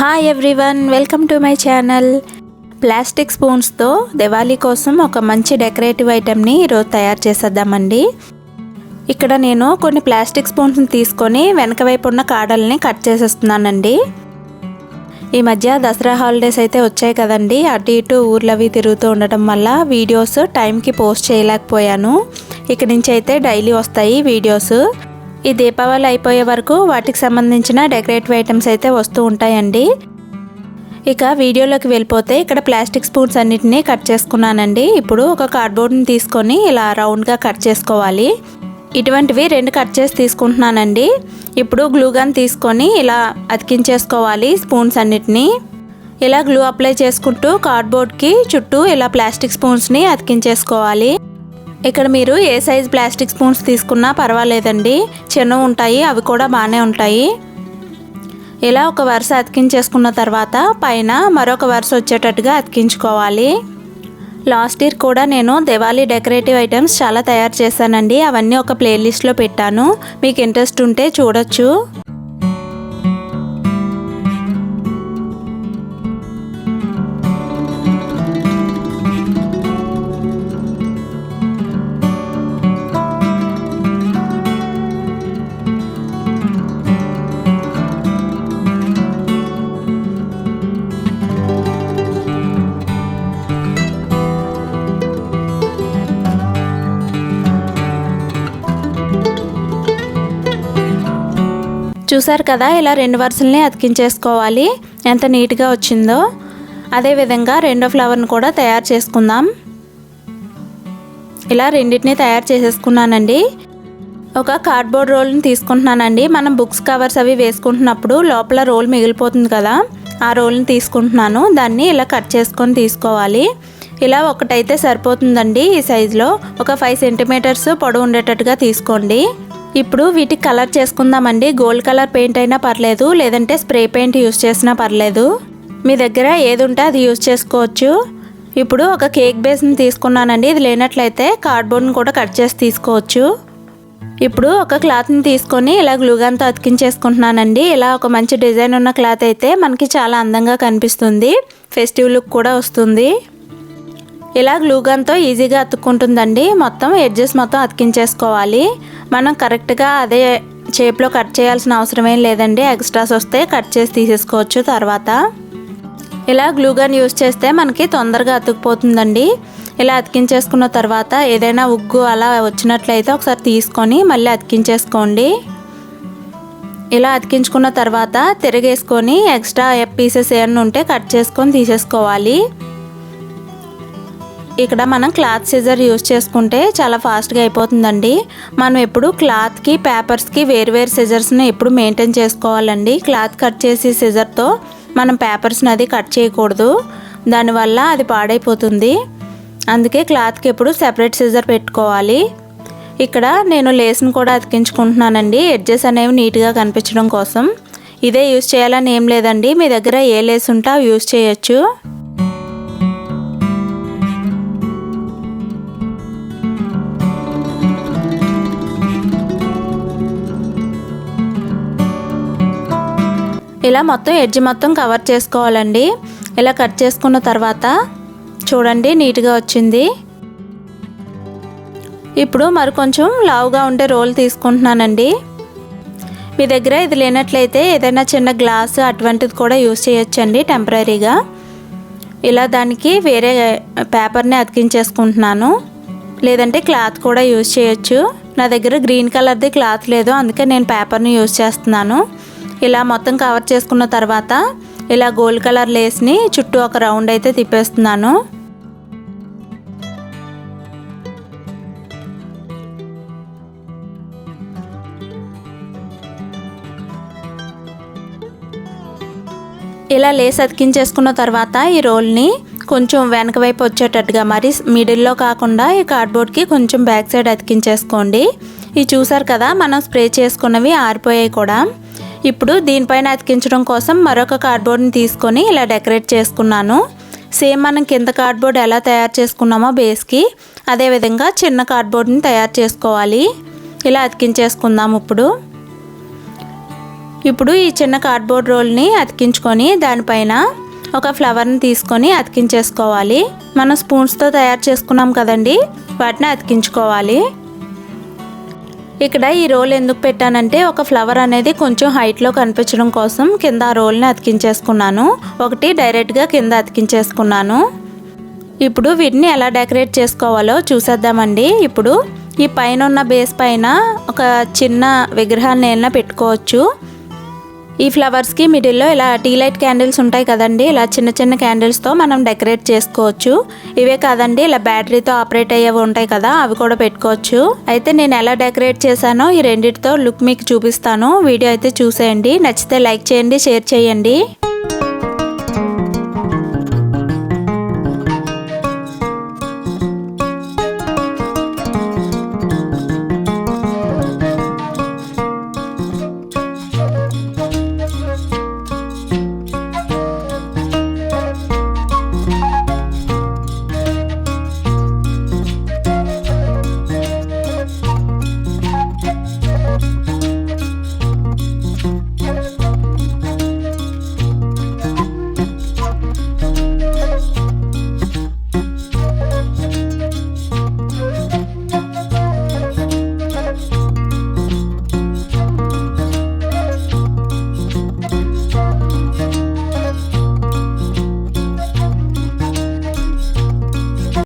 Hi everyone, welcome to my channel. Plastic స్పూన్స్తో దివాళీ కోసం ఒక మంచి డెకరేటివ్ ఐటెంని ఈరోజు తయారు చేసేద్దామండి. ఇక్కడ నేను కొన్ని ప్లాస్టిక్ స్పూన్స్ని తీసుకొని వెనక వైపు ఉన్న కాడల్ని కట్ చేసేస్తున్నానండి. ఈ మధ్య దసరా హాలిడేస్ అయితే వచ్చాయి కదండి, అటు ఇటు ఊర్లవి తిరుగుతూ ఉండటం వల్ల వీడియోస్ టైంకి పోస్ట్ చేయలేకపోయాను. ఇక నుంచి అయితే డైలీ వస్తాయి వీడియోస్. ఈ దీపావళి అయిపోయే వరకు వాటికి సంబంధించిన డెకరేటివ్ ఐటమ్స్ అయితే వస్తూ ఉంటాయండి. ఇక వీడియోలోకి వెళ్ళిపోతే ఇక్కడ ప్లాస్టిక్ స్పూన్స్ అన్నిటినీ కట్ చేసుకున్నానండి. ఇప్పుడు ఒక కార్డ్బోర్డ్ని తీసుకొని ఇలా రౌండ్గా కట్ చేసుకోవాలి. ఇటువంటివి 2 కట్ చేసి తీసుకుంటున్నానండి. ఇప్పుడు గ్లూ గన్ తీసుకొని ఇలా అతికించేసుకోవాలి స్పూన్స్ అన్నిటినీ. ఇలా గ్లూ అప్లై చేసుకుంటూ కార్డ్బోర్డ్కి చుట్టూ ఇలా ప్లాస్టిక్ స్పూన్స్ని అతికించేసుకోవాలి. ఇక్కడ మీరు ఏ సైజ్ ప్లాస్టిక్ స్పూన్స్ తీసుకున్నా పర్వాలేదండి, చిన్నవి ఉంటాయి, అవి కూడా బాగానే ఉంటాయి. ఇలా ఒక వరుస అతికించేసుకున్న తర్వాత పైన మరొక వరుస వచ్చేటట్టుగా అతికించుకోవాలి. లాస్ట్ ఇయర్ కూడా నేను దివాళీ డెకరేటివ్ ఐటమ్స్ చాలా తయారు చేశానండి. అవన్నీ ఒక ప్లేలిస్ట్లో పెట్టాను, మీకు ఇంట్రెస్ట్ ఉంటే చూడొచ్చు. చూసారు కదా, ఇలా 2 వరుసల్ని అతికించేసుకోవాలి. ఎంత నీట్గా వచ్చిందో. అదేవిధంగా రెండో ఫ్లవర్ని కూడా తయారు చేసుకుందాం. ఇలా రెండింటిని తయారు చేసేసుకున్నానండి. ఒక కార్డ్బోర్డ్ రోల్ని తీసుకుంటున్నానండి. మనం బుక్స్ కవర్స్ అవి వేసుకుంటున్నప్పుడు లోపల రోల్ మిగిలిపోతుంది కదా, ఆ రోల్ని తీసుకుంటున్నాను. దాన్ని ఇలా కట్ చేసుకొని తీసుకోవాలి. ఇలా ఒకటైతే సరిపోతుందండి. ఈ సైజులో ఒక 5 సెంటీమీటర్స్ పొడవు ఉండేటట్టుగా తీసుకోండి. ఇప్పుడు వీటికి కలర్ చేసుకుందామండి. గోల్డ్ కలర్ పెయింట్ అయినా పర్లేదు, లేదంటే స్ప్రే పెయింట్ యూస్ చేసినా పర్లేదు. మీ దగ్గర ఏది ఉంటే అది యూస్ చేసుకోవచ్చు. ఇప్పుడు ఒక కేక్ బేస్ని తీసుకున్నానండి. ఇది లేనట్లయితే కార్డ్బోర్డ్ని కూడా కట్ చేసి తీసుకోవచ్చు. ఇప్పుడు ఒక క్లాత్ని తీసుకొని ఇలా గ్లూగన్తో అతికించేసుకుంటున్నానండి. ఇలా ఒక మంచి డిజైన్ ఉన్న క్లాత్ అయితే మనకి చాలా అందంగా కనిపిస్తుంది, ఫెస్టివ్ లుక్ కూడా వస్తుంది. ఇలా గ్లూగన్తో ఈజీగా అతుక్కుంటుందండి. మొత్తం ఎడ్జెస్ మొత్తం అతికించేసుకోవాలి. మనం కరెక్ట్గా అదే షేప్లో కట్ చేయాల్సిన అవసరం ఏం లేదండి. ఎక్స్ట్రాస్ వస్తే కట్ చేసి తీసేసుకోవచ్చు తర్వాత. ఇలా గ్లూగన్ యూస్ చేస్తే మనకి తొందరగా అతుక్కుపోతుందండి. ఇలా అతికించేసుకున్న తర్వాత ఏదైనా ఉగ్గు అలా వచ్చినట్లయితే ఒకసారి తీసుకొని మళ్ళీ అతికించేసుకోండి. ఇలా అతికించుకున్న తర్వాత తిరిగేసుకొని ఎక్స్ట్రా పీసెస్ ఏమన్నా ఉంటే కట్ చేసుకొని తీసేసుకోవాలి. ఇక్కడ మనం క్లాత్ సిజర్ యూస్ చేసుకుంటే చాలా ఫాస్ట్గా అయిపోతుందండి. మనం ఎప్పుడు క్లాత్కి పేపర్స్కి వేరువేరు సిజర్స్ని ఎప్పుడు మెయింటైన్ చేసుకోవాలండి. క్లాత్ కట్ చేసి సిజర్తో మనం పేపర్స్ని అది కట్ చేయకూడదు, దానివల్ల అది పాడైపోతుంది. అందుకే క్లాత్కి ఎప్పుడు సెపరేట్ సిజర్ పెట్టుకోవాలి. ఇక్కడ నేను లేస్ని కూడా అతికించుకుంటున్నానండి, ఎడ్జెస్ అనేవి నీట్గా కనిపించడం కోసం. ఇదే యూస్ చేయాలని ఏం లేదండి, మీ దగ్గర ఏ లేస్ ఉంటే అవి యూస్ చేయొచ్చు. ఇలా మొత్తం ఎడ్జ్ మొత్తం కవర్ చేసుకోవాలండి. ఇలా కట్ చేసుకున్న తర్వాత చూడండి నీట్గా వచ్చింది. ఇప్పుడు మరి కొంచెం లావుగా ఉండే రోల్ తీసుకుంటున్నానండి. మీ దగ్గర ఇది లేనట్లయితే ఏదైనా చిన్న గ్లాస్ అటువంటిది కూడా యూస్ చేయొచ్చండి టెంపరీగా. ఇలా దానికి వేరే పేపర్ని అతికించేసుకుంటున్నాను, లేదంటే క్లాత్ కూడా యూస్ చేయొచ్చు. నా దగ్గర గ్రీన్ కలర్ది క్లాత్ లేదు, అందుకే నేను పేపర్ని యూస్ చేస్తున్నాను. ఇలా మొత్తం కవర్ చేసుకున్న తర్వాత ఇలా గోల్డ్ కలర్ లేస్ని చుట్టూ ఒక రౌండ్ అయితే తిప్పేస్తున్నాను. ఇలా లేస్ అతికించేసుకున్న తర్వాత ఈ రోల్ని కొంచెం వెనక వైపు వచ్చేటట్టుగా, మరి మిడిల్లో కాకుండా ఈ కార్డ్బోర్డ్కి కొంచెం బ్యాక్ సైడ్ అతికించేసుకోండి. ఇవి చూసారు కదా, మనం స్ప్రే చేసుకున్నవి ఆరిపోయాయి కూడా. ఇప్పుడు దీనిపైన అతికించడం కోసం మరొక కార్డ్బోర్డ్ని తీసుకొని ఇలా డెకరేట్ చేసుకున్నాను. సేమ్ మనం కింద కార్డ్బోర్డ్ ఎలా తయారు చేసుకున్నామో బేస్కి, అదేవిధంగా చిన్న కార్డ్బోర్డ్ని తయారు చేసుకోవాలి. ఇలా అతికించేసుకుందాం. ఇప్పుడు ఇప్పుడు ఈ చిన్న కార్డ్బోర్డ్ రోల్ని అతికించుకొని దానిపైన ఒక ఫ్లవర్ని తీసుకొని అతికించేసుకోవాలి. మనం స్పూన్స్తో తయారు చేసుకున్నాం కదండి, వాటిని అతికించుకోవాలి. ఇక్కడ ఈ రోల్ ఎందుకు పెట్టానంటే ఒక ఫ్లవర్ అనేది కొంచెం హైట్లో కనిపించడం కోసం కింద ఆ రోల్ని అతికించేసుకున్నాను. ఒకటి డైరెక్ట్గా కింద అతికించేసుకున్నాను. ఇప్పుడు వీటిని ఎలా డెకరేట్ చేసుకోవాలో చూసేద్దామండి. ఇప్పుడు ఈ పైన ఉన్న బేస్ పైన ఒక చిన్న విగ్రహాన్ని ఏమైనా పెట్టుకోవచ్చు. ఈ ఫ్లవర్స్కి మిడిల్లో ఇలా టీ లైట్ క్యాండిల్స్ ఉంటాయి కదండి, ఇలా చిన్న చిన్న క్యాండిల్స్తో మనం డెకరేట్ చేసుకోవచ్చు. ఇవే కాదండి, ఇలా బ్యాటరీతో ఆపరేట్ అయ్యేవి ఉంటాయి కదా, అవి కూడా పెట్టుకోవచ్చు. అయితే నేను ఎలా డెకరేట్ చేశానో ఈ రెండింటితో లుక్ మీకు చూపిస్తాను. వీడియో అయితే చూసేయండి. నచ్చితే లైక్ చేయండి, షేర్ చేయండి.